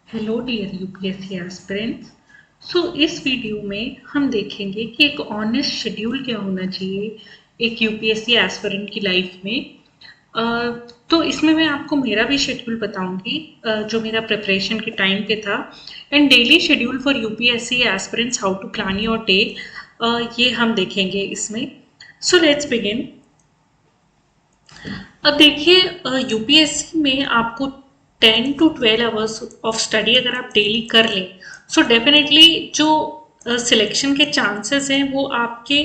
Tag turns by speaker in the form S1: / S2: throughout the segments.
S1: Hello dear UPSC aspirants. इस video में हम देखेंगे कि एक ऑनेस्ट शेड्यूल क्या होना चाहिए एक यूपीएससी एस्पिरेंट की लाइफ में। अ, तो इसमें मैं आपको मेरा भी शेड्यूल बताऊंगी, जो मेरा प्रिपरेशन के टाइम पे था। And daily schedule for UPSC aspirants, how to plan your day, ये हम देखेंगे इसमें। So let's begin. अब देखिए, यूपीएससी में आपको 10 to 12 आवर्स ऑफ स्टडी अगर आप डेली कर लें, सो डेफिनेटली जो सिलेक्शन के चांसेस हैं वो आपके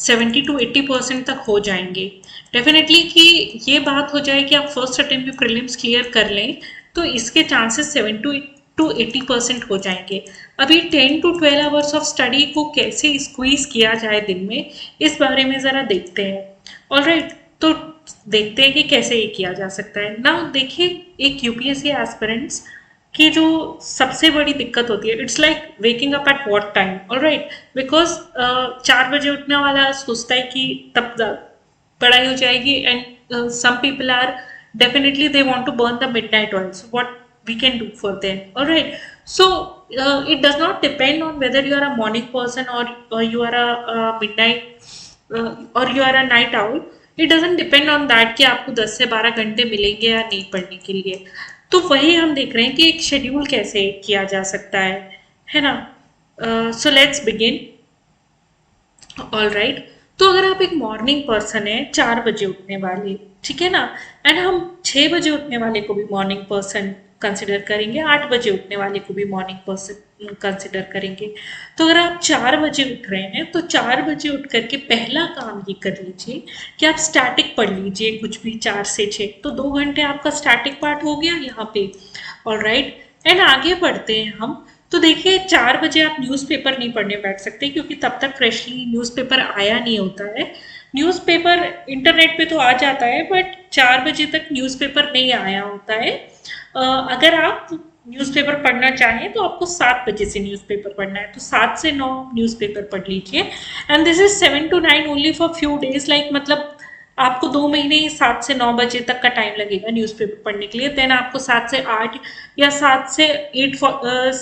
S1: 70 to 80% तक हो जाएंगे। डेफिनेटली कि ये बात हो जाए कि आप फर्स्ट अटेम्प्ट में प्रीलिम्स क्लियर कर लें तो इसके चांसेस 70 to 80% हो जाएंगे। अभी 10 to 12 आवर्स ऑफ स्टडी को कैसे स्क्वीज किया जाए दिन में, इस बारे में ज़रा देखते हैं। ऑलराइट, तो देखते हैं कि कैसे ये किया जा सकता है ना। देखिए, एक यूपीएससी एस्पिरेंट्स की जो सबसे बड़ी दिक्कत होती है, it's like waking up at what time. Alright, because 4 बजे उठने वाला सोचता है कि तब पढ़ाई हो जाएगी, and some people are definitely they want to burn the midnight oil. So what we can do for them? All right, so it does not depend on whether you are a morning person or you are a midnight or you are a night owl. It doesn't depend on that कि आपको 10 से 12 घंटे मिलेंगे या नहीं पढ़ने के लिए। तो वही हम देख रहे हैं कि एक शेड्यूल कैसे किया जा सकता है ना। सो लेट्स बिगिन। ऑल राइट, तो अगर आप एक मॉर्निंग पर्सन है, 4 बजे उठने वाले, ठीक है ना, एंड हम 6 बजे उठने वाले को भी मॉर्निंग पर्सन कंसिडर करेंगे, 8 बजे उठने वाले को भी मॉर्निंग पर्सन कंसिडर करेंगे। तो अगर आप 4 बजे उठ रहे हैं तो 4 बजे उठ करके पहला काम ये कर लीजिए कि आप स्टैटिक पढ़ लीजिए, कुछ भी 4 से 6, तो 2 घंटे आपका स्टैटिक पार्ट हो गया यहाँ पे। ऑल राइट, एंड आगे बढ़ते हैं हम। तो देखिए, 4 बजे आप न्यूज़पेपर नहीं पढ़ने बैठ सकते क्योंकि तब तक फ्रेशली न्यूज़पेपर आया नहीं होता है। न्यूज़पेपर इंटरनेट पे तो आ जाता है, बट 4 बजे तक न्यूज़पेपर नहीं आया होता है। अगर आप न्यूज़पेपर पढ़ना चाहें तो आपको 7 बजे से न्यूज़पेपर पढ़ना है, तो 7 से 9 न्यूज़पेपर पढ़ लीजिए। And this is 7 to 9 only for few days, like मतलब आपको 2 महीने 7 से 9 बजे तक का टाइम लगेगा न्यूज़पेपर पढ़ने के लिए। देन आपको 7 से 8 या 7 से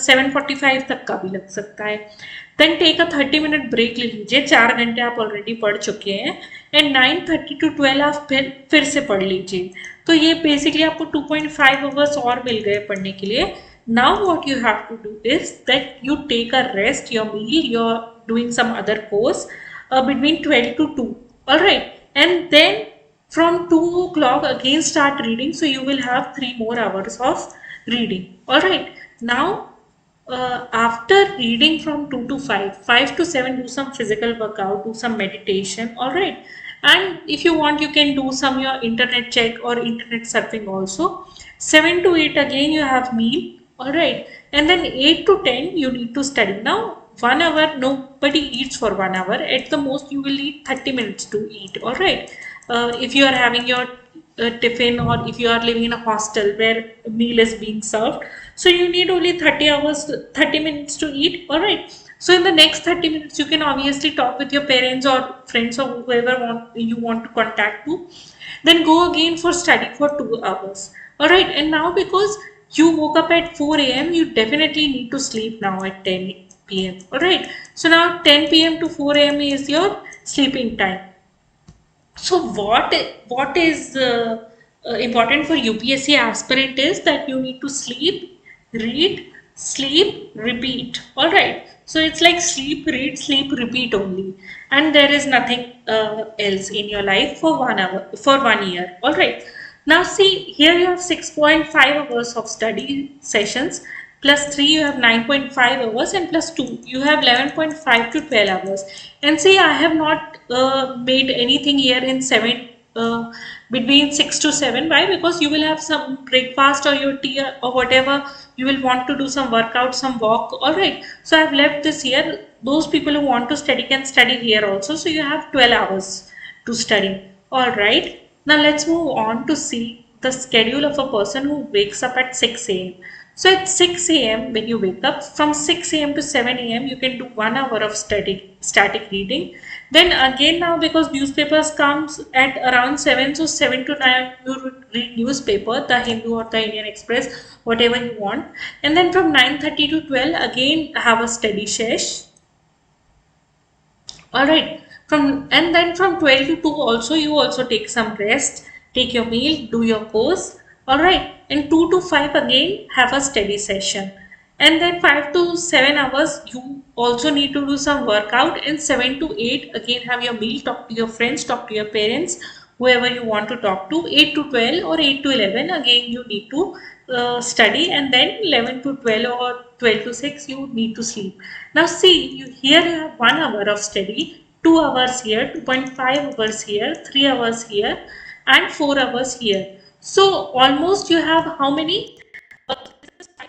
S1: 7:45 तक का भी लग सकता है। Then take a 30 minute break ले लीजिए, 4 घंटे आप ऑलरेडी पढ़ चुके हैं। एंड 9:30 to 12 आप फिर से पढ़ लीजिए। तो ये बेसिकली आपको 2.5 आवर्स और मिल गए पढ़ने के लिए। Now what you have to do is that you take a rest, your meal, your doing some other course between 12 to 2. All right, and then from 2 o'clock again start reading, so you will have 3 more hours of reading. All right, now after reading from 2 to 5, 5 to 7 do some physical workout, do some meditation. All right, and if you want you can do some your internet check or internet surfing also. 7 to 8 again you have meal. All right, and then 8 to 10 you need to study. Now 1 hour, nobody eats for 1 hour. At the most you will need 30 minutes to eat. All right, if you are having your tiffin, or if you are living in a hostel where a meal is being served, so you need only 30 minutes to eat. All right, so in the next 30 minutes you can obviously talk with your parents or friends or whoever you want to contact to. Then go again for study for 2 hours. All right, and now because you woke up at 4 a.m., you definitely need to sleep now at 10 p.m. All right, so now 10 p.m. to 4 a.m. is your sleeping time. So what is important for UPSC aspirant is that you need to sleep, read, sleep, repeat. All right. So it's like sleep, read, sleep, repeat only, and there is nothing else in your life for 1 hour for 1 year. All right. Now see here you have 6.5 hours of study sessions, plus 3 you have 9.5 hours, and plus 2 you have 11.5 to 12 hours. And see, I have not made anything here in 7, between 6 to 7. Why? Because you will have some breakfast or your tea or whatever, you will want to do some workout, some walk. All right, so I have left this here. Those people who want to study can study here also, so you have 12 hours to study. All right, now let's move on to see the schedule of a person who wakes up at 6 a.m. So at 6 a.m. when you wake up, from 6 a.m. to 7 a.m. you can do 1 hour of static reading. Then again now, because newspapers comes at around 7, so 7 to 9 you read newspaper, the Hindu or the Indian Express, whatever you want. And then from 9:30 to 12 again have a study sesh. All right. And then from 12 to 2 also you also take some rest, take your meal, do your course. All right. And 2 to 5 again have a study session. And then 5 to 7 hours you also need to do some workout, and 7 to 8 again have your meal, talk to your friends, talk to your parents, whoever you want to talk to. 8 to 12 or 8 to 11 again you need to study, and then 11 to 12 or 12 to 6 you need to sleep. Now see, here you have 1 hour of study, 2 hours here, 2.5 hours here, 3 hours here, and 4 hours here. So almost you have how many? 5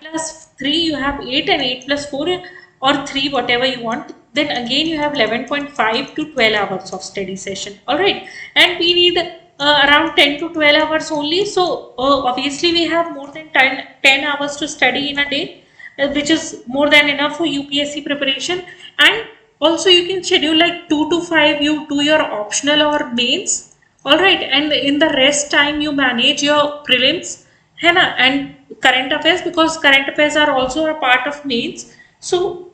S1: plus 3 you have 8, and 8 plus 4 or 3, whatever you want. Then again you have 11.5 to 12 hours of study session. Alright, and we need around 10 to 12 hours only. So obviously we have more than 10 hours to study in a day, which is more than enough for UPSC preparation. And also you can schedule like 2 to 5 you do your optional or mains. Alright, and in the rest time you manage your prelims, है ना, and current affairs, because current affairs are also a part of mains. So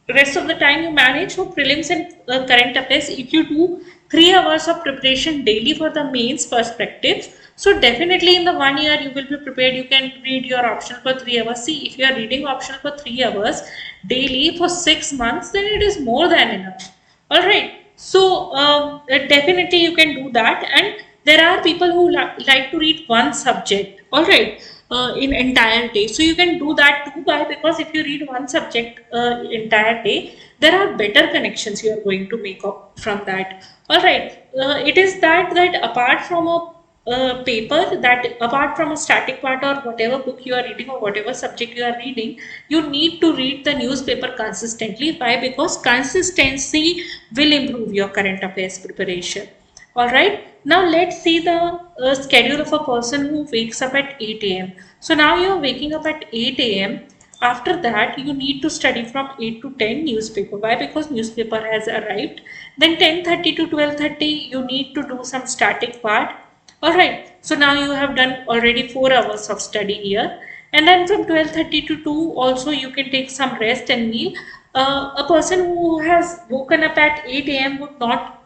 S1: rest of the time you manage for prelims and current affairs. If you do 3 hours of preparation daily for the mains perspective, so definitely in the 1 year you will be prepared. You can read your optional for 3 hours. See, if you are reading optional for 3 hours daily for 6 months, then it is more than enough. All right. So definitely you can do that. And there are people who like to read one subject. All right. In entire day, so you can do that too. Why? Because if you read one subject entire day, there are better connections you are going to make up from that. All right, it is that apart from a paper, that apart from a static part or whatever book you are reading or whatever subject you are reading, you need to read the newspaper consistently. Why? Because consistency will improve your current affairs preparation. Alright, now let's see the schedule of a person who wakes up at 8 a.m. So now you are waking up at 8 a.m. After that, you need to study from 8 to 10 newspaper. Why? Because newspaper has arrived. Then 10:30 to 12:30, you need to do some static part. Alright, so now you have done already 4 hours of study here. And then from 12:30 to 2, also you can take some rest and meal. A person who has woken up at 8 a.m. would not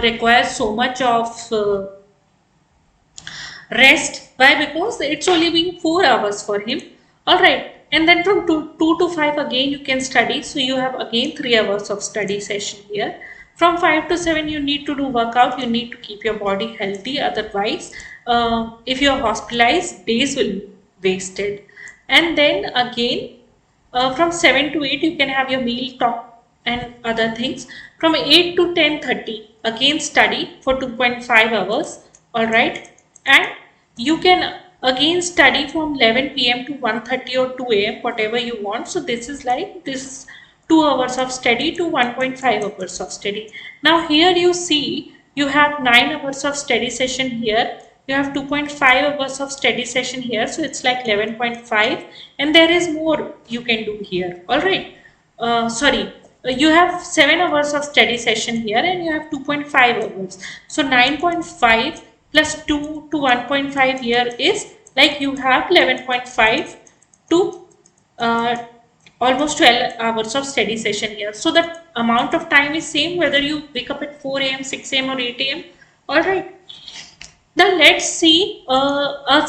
S1: requires so much of rest. Why? Because it's only been 4 hours for him. Alright, and then from 2 to 5 again you can study. So you have again 3 hours of study session here. From 5 to 7 you need to do workout. You need to keep your body healthy. Otherwise, if you are hospitalized, days will be wasted. And then again from 7 to 8 you can have your meal, talk and other things. From 8 to 10:30 again study for 2.5 hours. Alright, and you can again study from 11 p.m. to 1:30 or 2 a.m. whatever you want. So this is 2 hours of study to 1.5 hours of study. Now here you see you have 9 hours of study session here. You have 2.5 hours of study session here. So it's like 11.5, and there is more you can do here. Alright, you have 7 hours of study session here, and you have 2.5 hours. So 9.5 plus 2 to 1.5 here is like you have 11.5 to almost 12 hours of study session here. So the amount of time is same whether you wake up at 4 a.m., 6 a.m. or 8 a.m. Alright. Now let's see a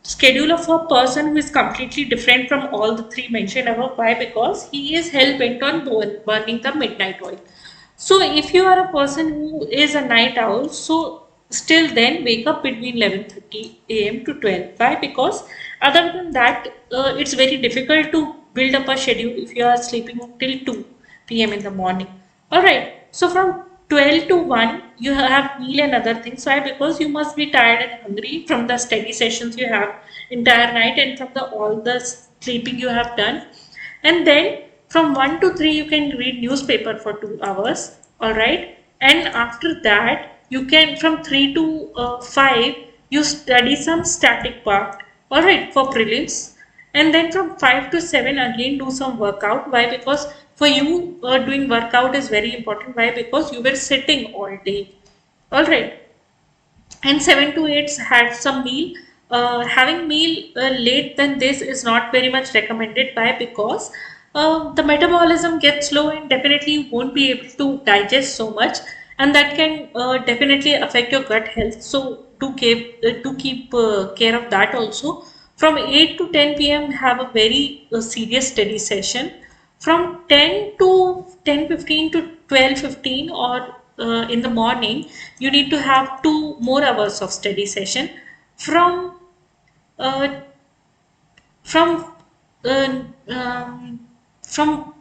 S1: schedule of a person who is completely different from all the three mentioned above. Why? Because he is hell bent on burning the midnight oil. So if you are a person who is a night owl, so still then wake up between 11:30 a.m. to 12. Why? Because other than that, it's very difficult to build up a schedule if you are sleeping till 2 p.m. in the morning. Alright, so from 12 to 1 you have meal and other things. Why? Because you must be tired and hungry from the study sessions you have entire night and from all the sleeping you have done. And then from 1 to 3 you can read newspaper for 2 hours. Alright, and after that you can from 3 to 5 you study some static part. Alright, for prelims. And then from 5 to 7 again do some workout. Why? Because For you, doing workout is very important. Why? Because you were sitting all day. All right. And 7 to 8 had some meal. Having meal late than this is not very much recommended. By because the metabolism gets slow and definitely you won't be able to digest so much, and that can definitely affect your gut health. So do keep care of that also. From 8 to 10 p.m. have a very serious study session. From 10 to 10:15 to 12:15, or in the morning, you need to have 2 more hours of study session. From uh, from uh, um, from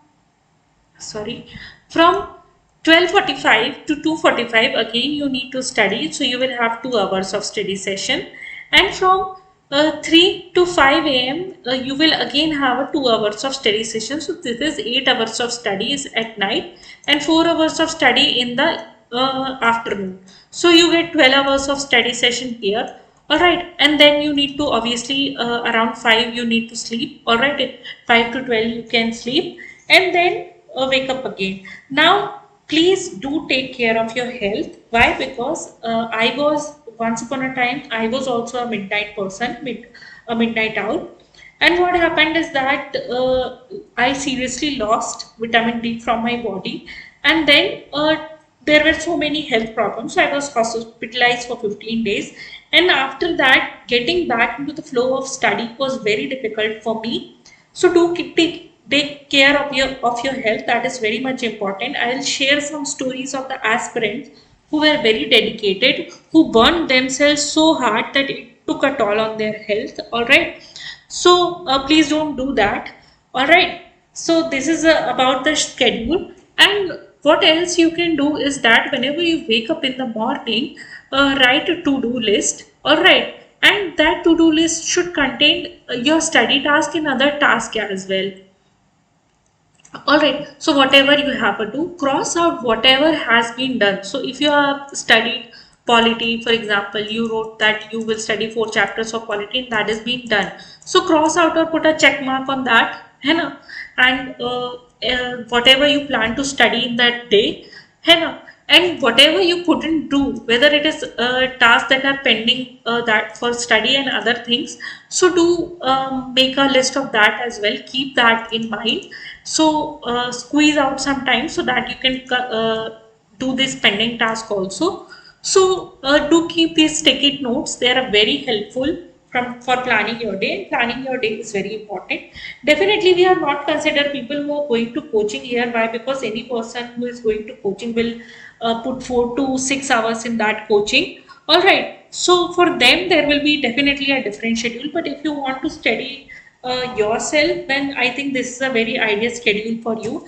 S1: sorry, from 12:45 to 2:45 again you need to study, so you will have 2 hours of study session. And from 3 to 5 a.m. You will again have a 2 hours of study session. So this is 8 hours of studies at night and 4 hours of study in the afternoon. So you get 12 hours of study session here. All right, and then you need to obviously around 5 you need to sleep. All right, 5 to 12 you can sleep, and then wake up again. Now, please do take care of your health. Why? Because I was once upon a time, I was also a midnight person, a midnight owl. And what happened is that I seriously lost vitamin D from my body, and then there were so many health problems. So I was hospitalized for 15 days, and after that, getting back into the flow of study was very difficult for me. So do take care of your health. That is very much important. I will share some stories of the aspirants who were very dedicated, who burned themselves so hard that it took a toll on their health. All right. So please don't do that. All right. So this is about the schedule. And what else you can do is that whenever you wake up in the morning, write a to-do list. All right. And that to-do list should contain your study task and other tasks as well. All right. So whatever you have to do, cross out whatever has been done. So if you have studied polity, for example, you wrote that you will study 4 chapters of polity, and that is being done. So cross out or put a check mark on that, है ना? And whatever you plan to study in that day, है ना? And whatever you couldn't do, whether it is tasks that are pending that for study and other things, so do make a list of that as well. Keep that in mind. So squeeze out some time so that you can do this pending task also. So do keep these sticky notes. They are very helpful for planning your day. And planning your day is very important. Definitely, we are not consider people who are going to coaching here. Why? Because any person who is going to coaching will put 4 to 6 hours in that coaching. All right. So for them, there will be definitely a different schedule. But if you want to study yourself, then I think this is a very ideal schedule for you.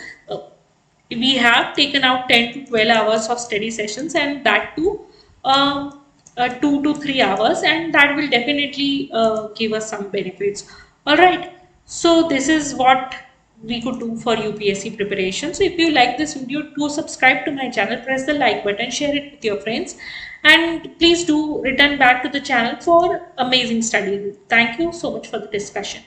S1: We have taken out 10 to 12 hours of study sessions, and that too 2 to 3 hours, and that will definitely give us some benefits. All right. So this is what we could do for UPSC preparation. So if you like this video, do subscribe to my channel, press the like button, share it with your friends, and please do return back to the channel for amazing study. Thank you so much for the discussion.